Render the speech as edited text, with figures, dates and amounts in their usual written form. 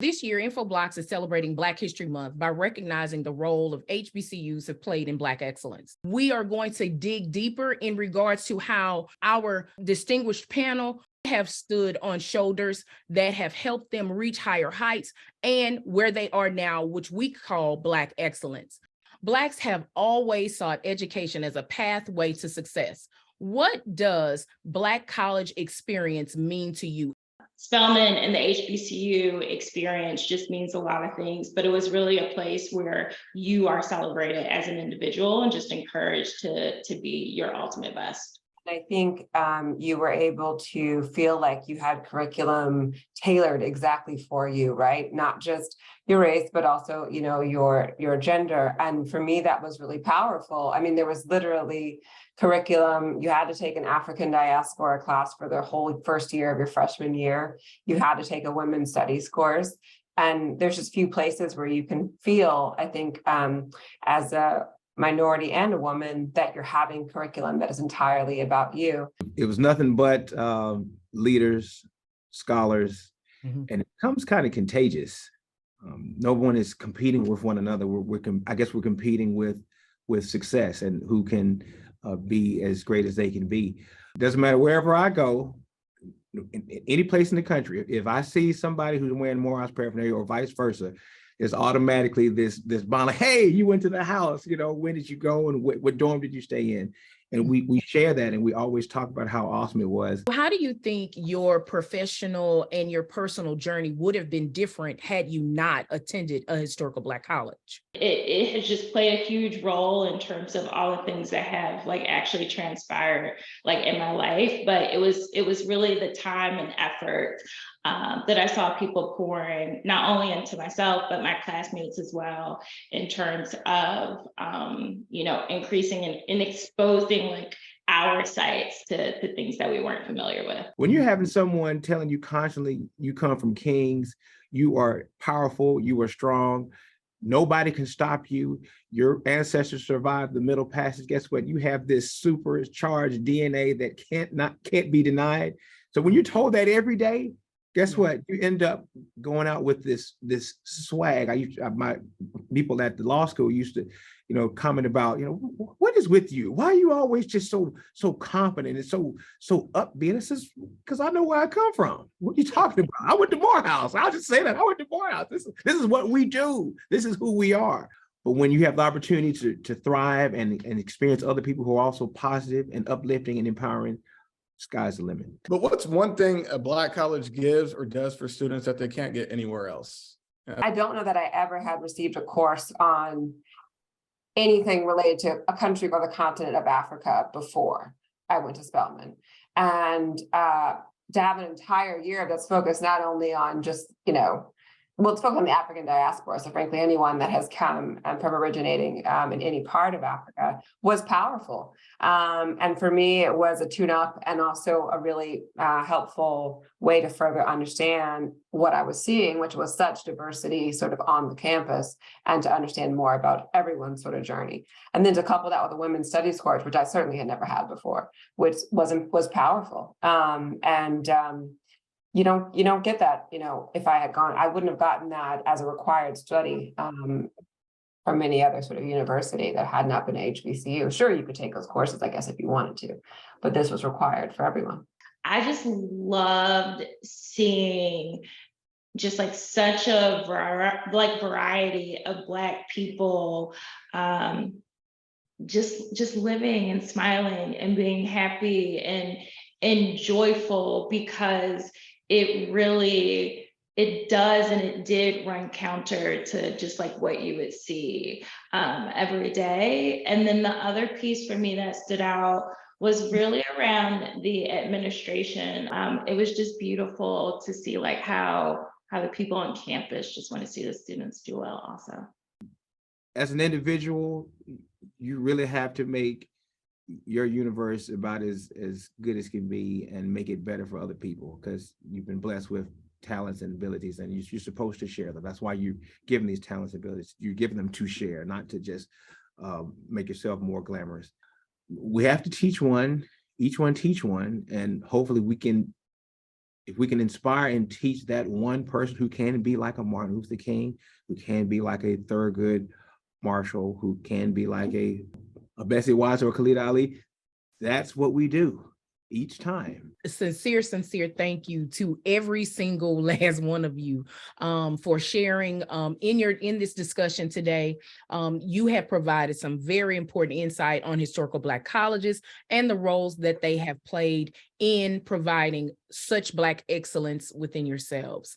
This year, Infoblox is celebrating Black History Month by recognizing the role of HBCUs have played in Black excellence. We are going to dig deeper in regards to how our distinguished panel have stood on shoulders that have helped them reach higher heights and where they are now, which we call Black excellence. Blacks have always sought education as a pathway to success. What does Black college experience mean to you? Spelman and the HBCU experience just means a lot of things, but it was really a place where you are celebrated as an individual and just encouraged to be your ultimate best. I think you were able to feel like you had curriculum tailored exactly for you, right? Not just your race, but also, you know, your gender. And for me, that was really powerful. I mean, there was literally curriculum. You had to take an African diaspora class for the whole first year of your freshman year. You had to take a women's studies course. And there's just few places where you can feel, I think, as a minority and a woman, that you're having curriculum that is entirely about you. It was nothing but leaders, scholars, and it becomes kind of contagious. No one is competing with one another. I guess we're competing with success and who can be as great as they can be. Doesn't matter wherever I go, in any place in the country, if I see somebody who's wearing Morehouse paraphernalia or vice versa, there's automatically this bond, like, hey, you went to the house, you know, when did you go and what dorm did you stay in? And we share that, and we always talk about how awesome it was. How do you think your professional and your personal journey would have been different had you not attended a historical Black college? It has just played a huge role in terms of all the things that have like actually transpired like in my life. But it was really the time and effort that I saw people pouring not only into myself, but my classmates as well, in terms of, you know, increasing and exposing like our sites to things that we weren't familiar with. When you're having someone telling you constantly, you come from kings, you are powerful, you are strong, nobody can stop you, your ancestors survived the Middle Passage, guess what? You have this supercharged DNA that can't be denied. So when you're told that every day, guess what? You end up going out with this swag. My people at the law school used to, you know, comment about, you know, what is with you? Why are you always just so confident and so upbeat? It says, because I know where I come from. What are you talking about? I went to Morehouse. I'll just say that I went to Morehouse. This is what we do. This is who we are. But when you have the opportunity to thrive and experience other people who are also positive and uplifting and empowering, sky's the limit. But what's one thing a Black college gives or does for students that they can't get anywhere else? I don't know that I ever had received a course on anything related to a country or the continent of Africa before I went to Spelman. And to have an entire year that's focused not only on just, you know, well, it's focused on the African diaspora. So frankly, anyone that has come from originating in any part of Africa was powerful. And for me, it was a tune-up and also a really helpful way to further understand what I was seeing, which was such diversity sort of on the campus, and to understand more about everyone's sort of journey. And then to couple that with a women's studies course, which I certainly had never had before, which was powerful. You don't get that, you know, if I had gone, I wouldn't have gotten that as a required study from any other sort of university that had not been HBCU. Sure, you could take those courses, I guess, if you wanted to, but this was required for everyone. I just loved seeing just like such a variety of Black people just living and smiling and being happy and joyful, because it did run counter to just like what you would see every day. And then the other piece for me that stood out was really around the administration. It was just beautiful to see like how the people on campus just want to see the students do well also. As an individual, you really have to make your universe about as good as can be and make it better for other people, because you've been blessed with talents and abilities, and you're supposed to share them. That's why you're given these talents and abilities. You're giving them to share, not to just make yourself more glamorous. We have to teach one, each one teach one, and hopefully we can if we can inspire and teach that one person who can be like a Martin Luther King, who can be like a Thurgood Marshall, who can be like a Bessie Watson or Khalid Ali, that's what we do each time. Sincere thank you to every single last one of you for sharing in this discussion today. You have provided some very important insight on historical Black colleges and the roles that they have played in providing such Black excellence within yourselves.